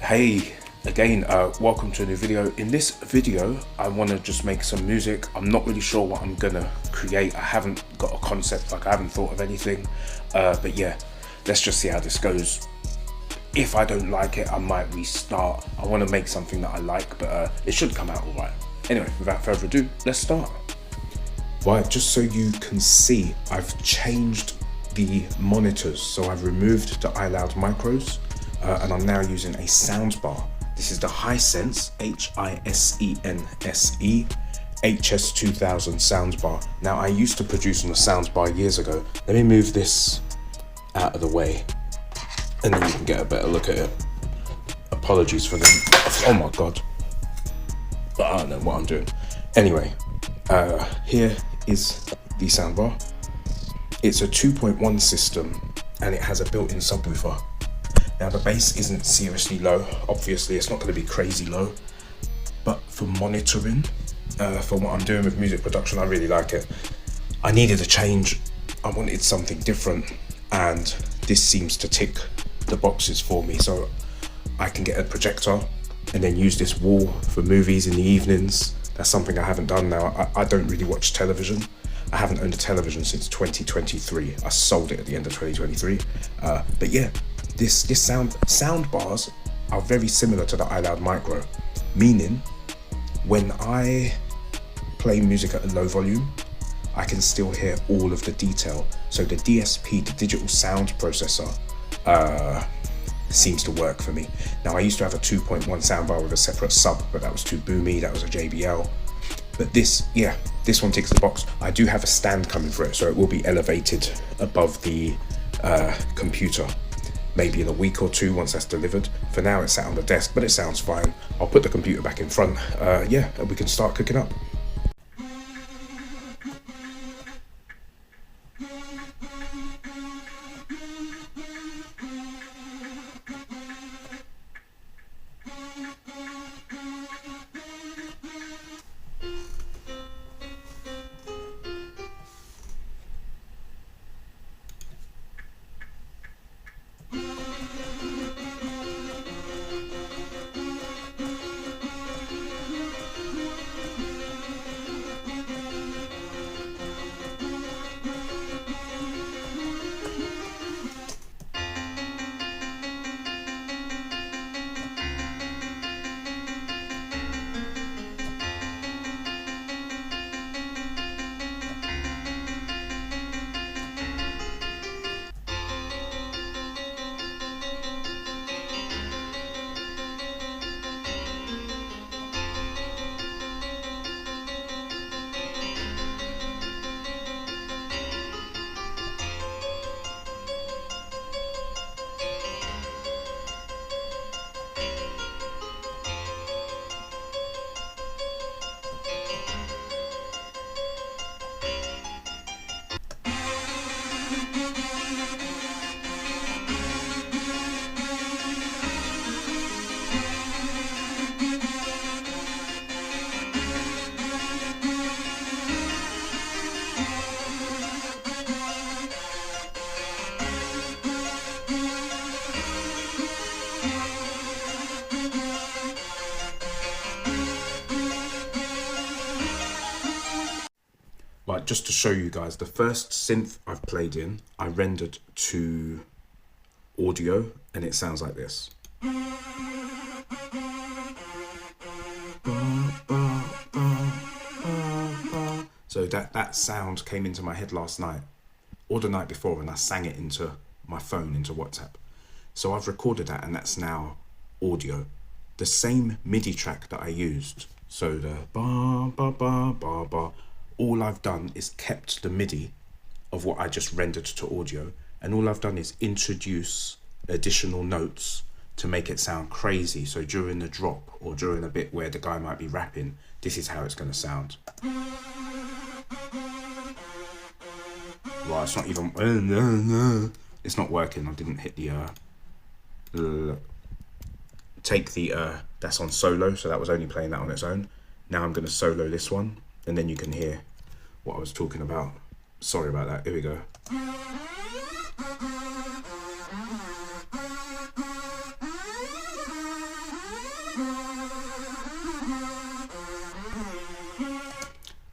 Hey again, welcome to a new video. In this video I want to just make some music. I'm not really sure what I'm gonna create. I haven't got a concept, like I haven't thought of anything, but yeah, let's just see how this goes. If I don't like it, I might restart. I want to make something that I like, but it should come out alright. Anyway, without further ado, let's start. Right, just so you can see, I've changed the monitors. So I've removed the iLoud micros, and I'm now using a soundbar. This is the Hisense Hisense HS2000 soundbar. Now I used to produce on a soundbar years ago. Let me move this out of the way and then you can get a better look at it. Apologies for them. Oh my God. But I don't know what I'm doing. Anyway, here is the soundbar. It's a 2.1 system and it has a built-in subwoofer. Now the bass isn't seriously low. Obviously it's not going to be crazy low, but for monitoring, for what I'm doing with music production, I really like it. I needed a change. I wanted something different, and this seems to tick the boxes for me. So I can get a projector and then use this wall for movies in the evenings. That's something I haven't done now. I don't really watch television. I haven't owned a television since 2023. I sold it at the end of 2023. But yeah, this soundbars are very similar to the iLoud Micro, meaning when I play music at a low volume, I can still hear all of the detail. So the DSP, the digital sound processor, seems to work for me. Now I used to have a 2.1 soundbar with a separate sub, but that was too boomy, that was a JBL. But this, yeah, this one ticks the box. I do have a stand coming for it, so it will be elevated above the computer, maybe in a week or two once that's delivered. For now it's sat on the desk, but it sounds fine. I'll put the computer back in front, yeah, and we can start cooking up. Like, just to show you guys, the first synth I've played in, I rendered to audio and it sounds like this. So that sound came into my head last night or the night before, and I sang it into my phone, into WhatsApp. So I've recorded that and that's now audio. The same MIDI track that I used, so the ba ba ba ba ba, all I've done is kept the MIDI of what I just rendered to audio, and all I've done is introduce additional notes to make it sound crazy. So during the drop or during a bit where the guy might be rapping, this is how it's going to sound. Well, it's not even, it's not working. I didn't hit the take the that's on solo, so that was only playing that on its own. Now I'm going to solo this one, and then you can hear what I was talking about. Sorry about that. Here we go.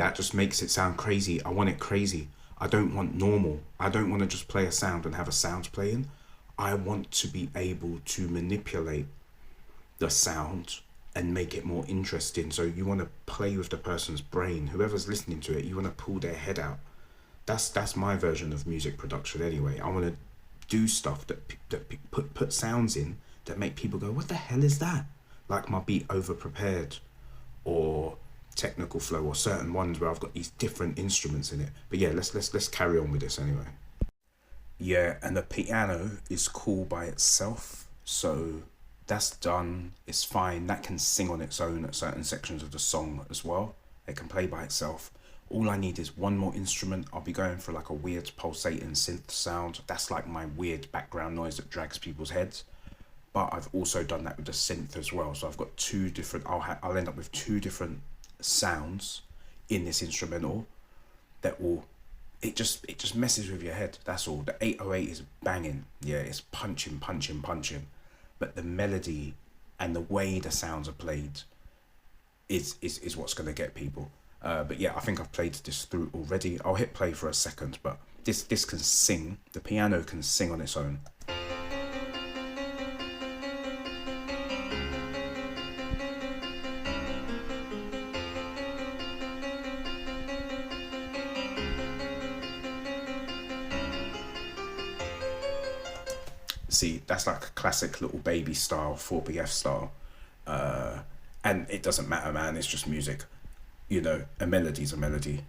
That just makes it sound crazy. I want it crazy. I don't want normal. I don't want to just play a sound and have a sound playing. I want to be able to manipulate the sound and make it more interesting. So you want to play with the person's brain. Whoever's listening to it, you want to pull their head out. That's my version of music production anyway. I want to do stuff that put sounds in that make people go, what the hell is that? Like my beat over prepared, or technical flow, or certain ones where I've got these different instruments in it. But yeah, let's carry on with this anyway. Yeah, and the piano is cool by itself, so that's done. It's fine. That can sing on its own at certain sections of the song as well. It can play by itself. All I need is one more instrument. I'll be going for like a weird pulsating synth sound. That's like my weird background noise that drags people's heads. But I've also done that with the synth as well. So I've got two different, I'll end up with two different sounds in this instrumental that will, it just messes with your head. That's all. The 808 is banging. Yeah, it's punching. But the melody and the way the sounds are played is what's going to get people. But yeah, I think I've played this through already. I'll hit play for a second, but this can sing. The piano can sing on its own. See, that's like a classic little baby style, 4BF style. And it doesn't matter, man, it's just music. You know, a melody's a melody.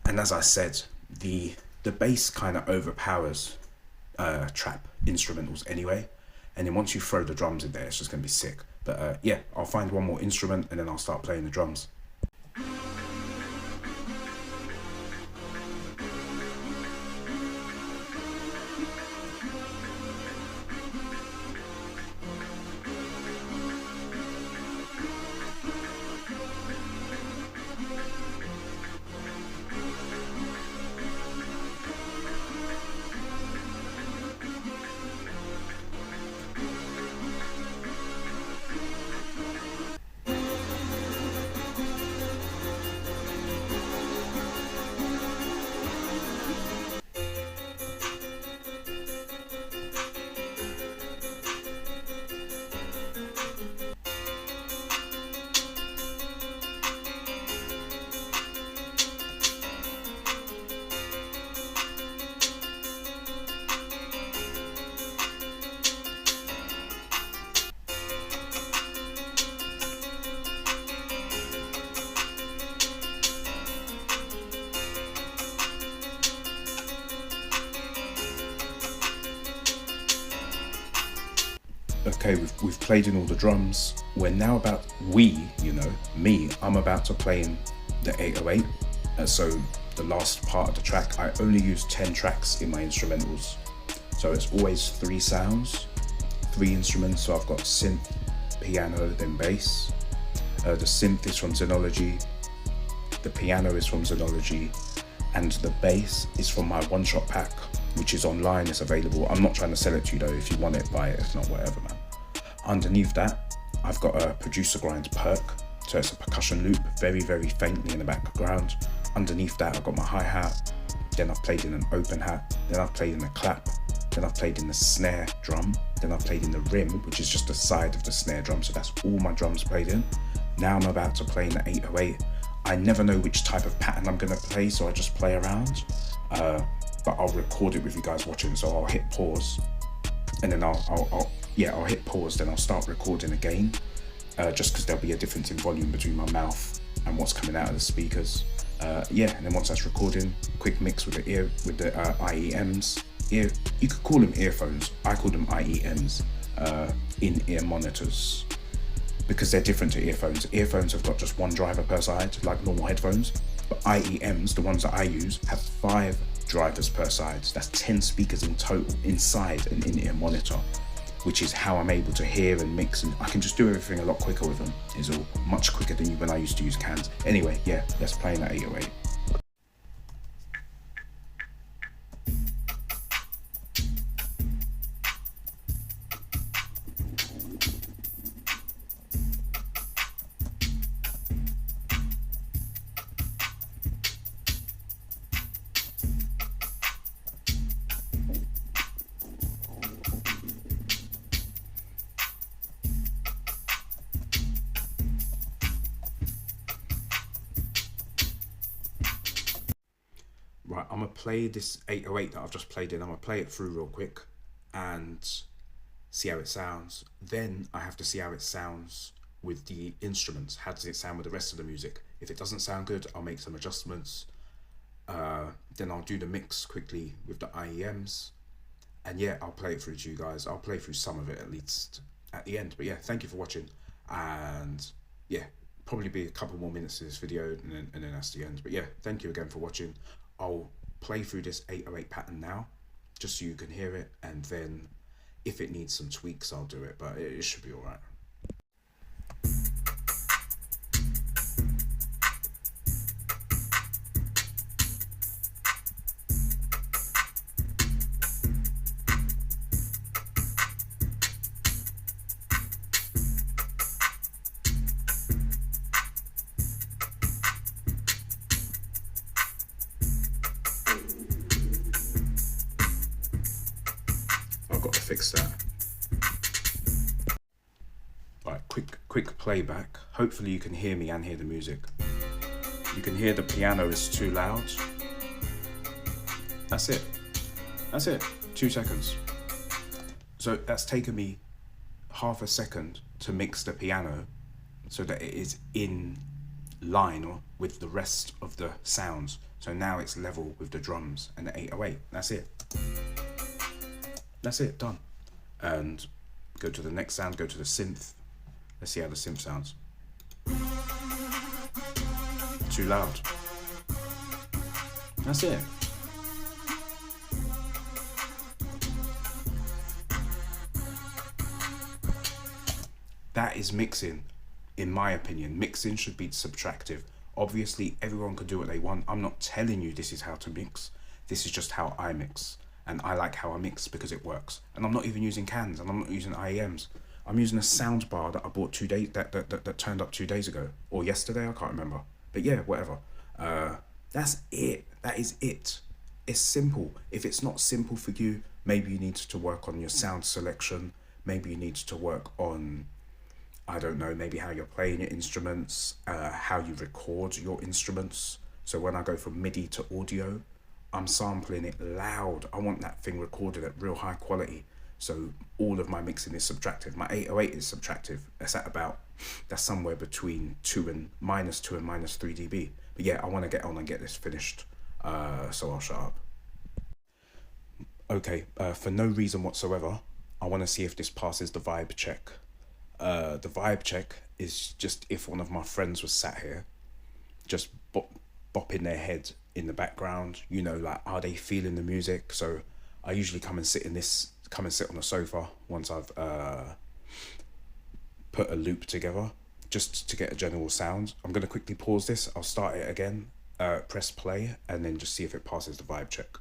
And as I said, the bass kind of overpowers trap instrumentals anyway. And then once you throw the drums in there, it's just going to be sick. But yeah, I'll find one more instrument and then I'll start playing the drums. Okay, we've played in all the drums. We're now about, I'm about to play in the 808. So the last part of the track, I only use 10 tracks in my instrumentals. So it's always 3 sounds, 3 instruments. So I've got synth, piano, then bass. The synth is from Xenology, the piano is from Xenology, and the bass is from my one-shot pack, which is online, it's available. I'm not trying to sell it to you though. If you want it, buy it. If not, whatever, man. Underneath that, I've got a producer grind perk. So it's a percussion loop, very, very faintly in the background. Underneath that, I've got my hi-hat. Then I've played in an open hat. Then I've played in a clap. Then I've played in the snare drum. Then I've played in the rim, which is just the side of the snare drum. So that's all my drums played in. Now I'm about to play in the 808. I never know which type of pattern I'm gonna play, so I just play around. But I'll record it with you guys watching. So I'll hit pause, and then I'll hit pause. Then I'll start recording again, just because there'll be a difference in volume between my mouth and what's coming out of the speakers. And then once that's recording, quick mix with the IEMs. You could call them earphones. I call them IEMs, in-ear monitors, because they're different to earphones. Earphones have got just one driver per side, like normal headphones. But IEMs, the ones that I use, have 5 drivers per side. So that's 10 speakers in total inside an in-ear monitor, which is how I'm able to hear and mix, and I can just do everything a lot quicker with them. Is all much quicker than when I used to use cans. Anyway, yeah, let's play in that 808. I'm gonna play this 808 that I've just played in. I'm gonna play it through real quick and see how it sounds. Then I have to see how it sounds with the instruments. How does it sound with the rest of the music? If it doesn't sound good, I'll make some adjustments. Then I'll do the mix quickly with the IEMs. And yeah, I'll play it through to you guys. I'll play through some of it at least at the end. But yeah, thank you for watching. And yeah, probably be a couple more minutes of this video and then that's the end. But yeah, thank you again for watching. I'll play through this 808 pattern now, just so you can hear it. And then if it needs some tweaks, I'll do it. But it should be all right. I've got to fix that. Right, quick playback. Hopefully you can hear me and hear the music. You can hear the piano is too loud. That's it. That's it. 2 seconds. So that's taken me half a second to mix the piano so that it is in line with the rest of the sounds. So now it's level with the drums and the 808. That's it. That's it, done. And go to the next sound, go to the synth. Let's see how the synth sounds. Too loud. That's it. That is mixing, in my opinion. Mixing should be subtractive. Obviously, everyone can do what they want. I'm not telling you this is how to mix. This is just how I mix. And I like how I mix because it works. And I'm not even using cans and I'm not using IEMs. I'm using a soundbar that I bought 2 days, that turned up 2 days ago. Or yesterday, I can't remember. But yeah, whatever. That's it. That is it. It's simple. If it's not simple for you, maybe you need to work on your sound selection. Maybe you need to work on, I don't know, maybe how you're playing your instruments, how you record your instruments. So when I go from MIDI to audio, I'm sampling it loud. I want that thing recorded at real high quality. So all of my mixing is subtractive. My 808 is subtractive. That's somewhere between minus 2 and minus 3 dB. But yeah, I want to get on and get this finished. So I'll shut up. Okay, for no reason whatsoever, I want to see if this passes the vibe check. The vibe check is just if one of my friends was sat here, just bopping their head in the background, you know, like, are they feeling the music? So I usually come and sit on the sofa once I've put a loop together, just to get a general sound. I'm going to quickly pause this. I'll start it again, press play, and then just see if it passes the vibe check.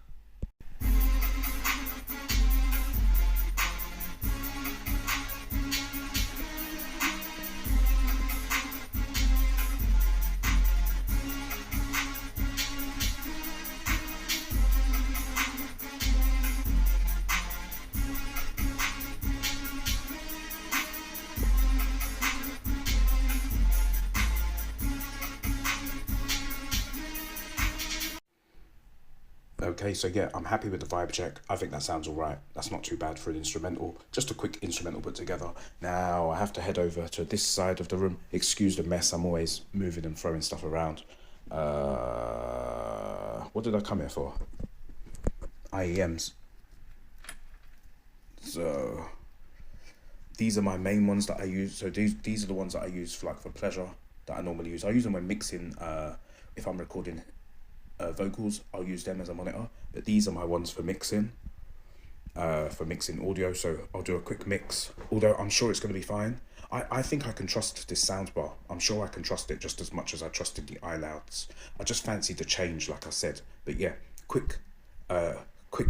Okay, so yeah, I'm happy with the vibe check. I think that sounds all right. That's not too bad for an instrumental. Just a quick instrumental put together. Now I have to head over to this side of the room. Excuse the mess. I'm always moving and throwing stuff around. What did I come here for? IEMs. So these are my main ones that I use. So these are the ones that I use for pleasure, that I normally use. I use them when mixing. If I'm recording vocals, I'll use them as a monitor, but these are my ones for mixing audio. So I'll do a quick mix, although I'm sure it's going to be fine. I think I can trust this soundbar. I'm sure I can trust it just as much as I trusted the iLouds. I just fancied the change, like I said. But yeah, quick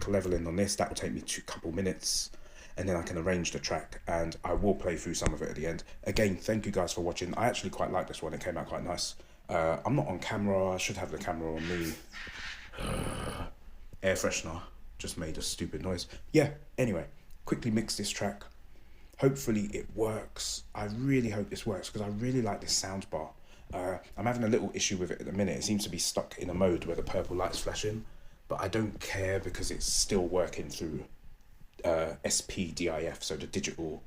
leveling on this. That will take me a couple minutes, and then I can arrange the track, and I will play through some of it at the end. Again, thank you guys for watching. I actually quite like this one. It came out quite nice. I'm not on camera. I should have the camera on me. Air freshener just made a stupid noise. Yeah, anyway, quickly mix this track. Hopefully it works. I really hope this works because I really like this soundbar. I'm having a little issue with it at the minute. It seems to be stuck in a mode where the purple light's flashing. but I don't care because it's still working through SPDIF, so the digital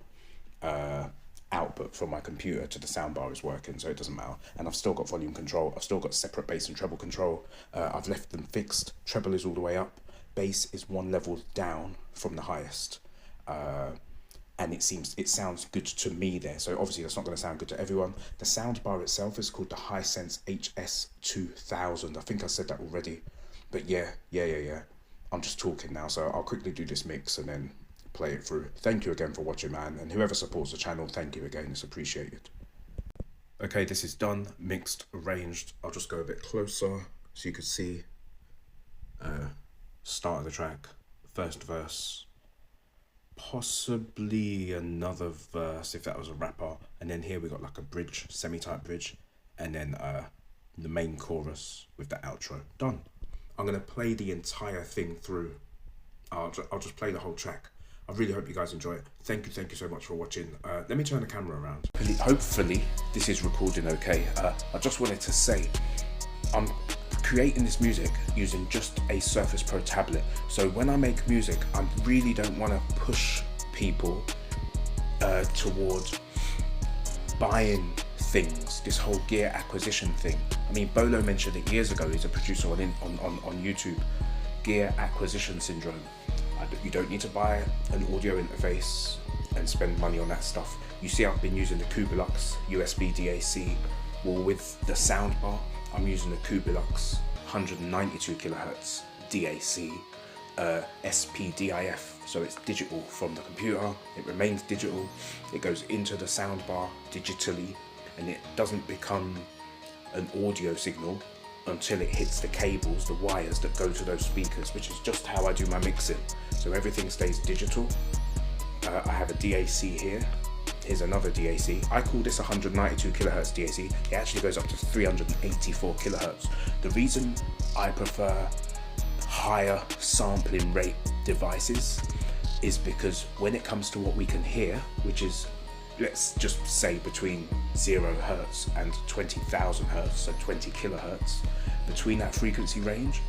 output from my computer to the soundbar is working, so it doesn't matter. And I've still got volume control, I've still got separate bass and treble control. I've left them fixed. Treble is all the way up, bass is one level down from the highest, and it sounds good to me there. So obviously that's not going to sound good to everyone. The soundbar itself is called the Hisense HS2000. I think I said that already, but yeah. I'm just talking now, so I'll quickly do this mix and then play it through. Thank you again for watching, man, and whoever supports the channel, thank you again, it's appreciated. Okay, this is done, mixed, arranged. I'll just go a bit closer so you can see start of the track, first verse, possibly another verse if that was a rapper, and then here we got like a bridge, semi-type bridge, and then the main chorus with the outro. Done. I'm gonna play the entire thing through. I'll just play the whole track. I really hope you guys enjoy it. Thank you so much for watching. Let me turn the camera around. Hopefully this is recording okay. I just wanted to say, I'm creating this music using just a Surface Pro tablet. So when I make music, I really don't want to push people towards buying things, this whole gear acquisition thing. I mean, Bolo mentioned it years ago. He's a producer on YouTube. Gear acquisition syndrome. You don't need to buy an audio interface and spend money on that stuff. You see, I've been using the Cubilux USB DAC. Well, with the soundbar, I'm using the Cubilux 192 kilohertz DAC SPDIF. So it's digital from the computer. It remains digital. It goes into the soundbar digitally, and it doesn't become an audio signal until it hits the cables, the wires that go to those speakers, which is just how I do my mixing. So everything stays digital. I have a DAC here. Here's another DAC. I call this 192 kilohertz DAC. It actually goes up to 384 kilohertz. The reason I prefer higher sampling rate devices is because when it comes to what we can hear, which is, let's just say, between 0 hertz and 20,000 hertz, so 20 kilohertz, between that frequency range,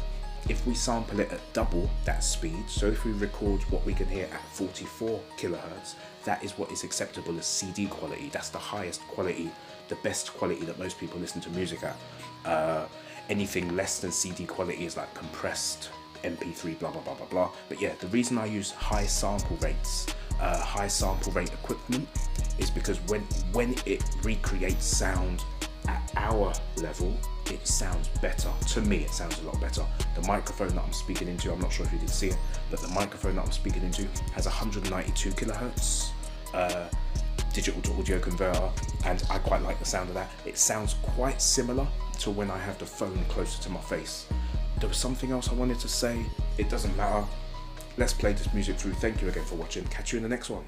if we sample it at double that speed, so if we record what we can hear at 44 kilohertz, that is what is acceptable as CD quality. That's the highest quality, the best quality that most people listen to music at. Anything less than CD quality is like compressed MP3, blah blah blah blah blah. But yeah, the reason I use high sample rates, high sample rate equipment, is because when it recreates sound at our level, it sounds better. To me, it sounds a lot better. The microphone that I'm speaking into, I'm not sure if you did see it, but the microphone that I'm speaking into has 192 kilohertz digital to audio converter, and I quite like the sound of that. It sounds quite similar to when I have the phone closer to my face. There was something else I wanted to say. It doesn't matter. Let's play this music through. Thank you again for watching. Catch you in the next one.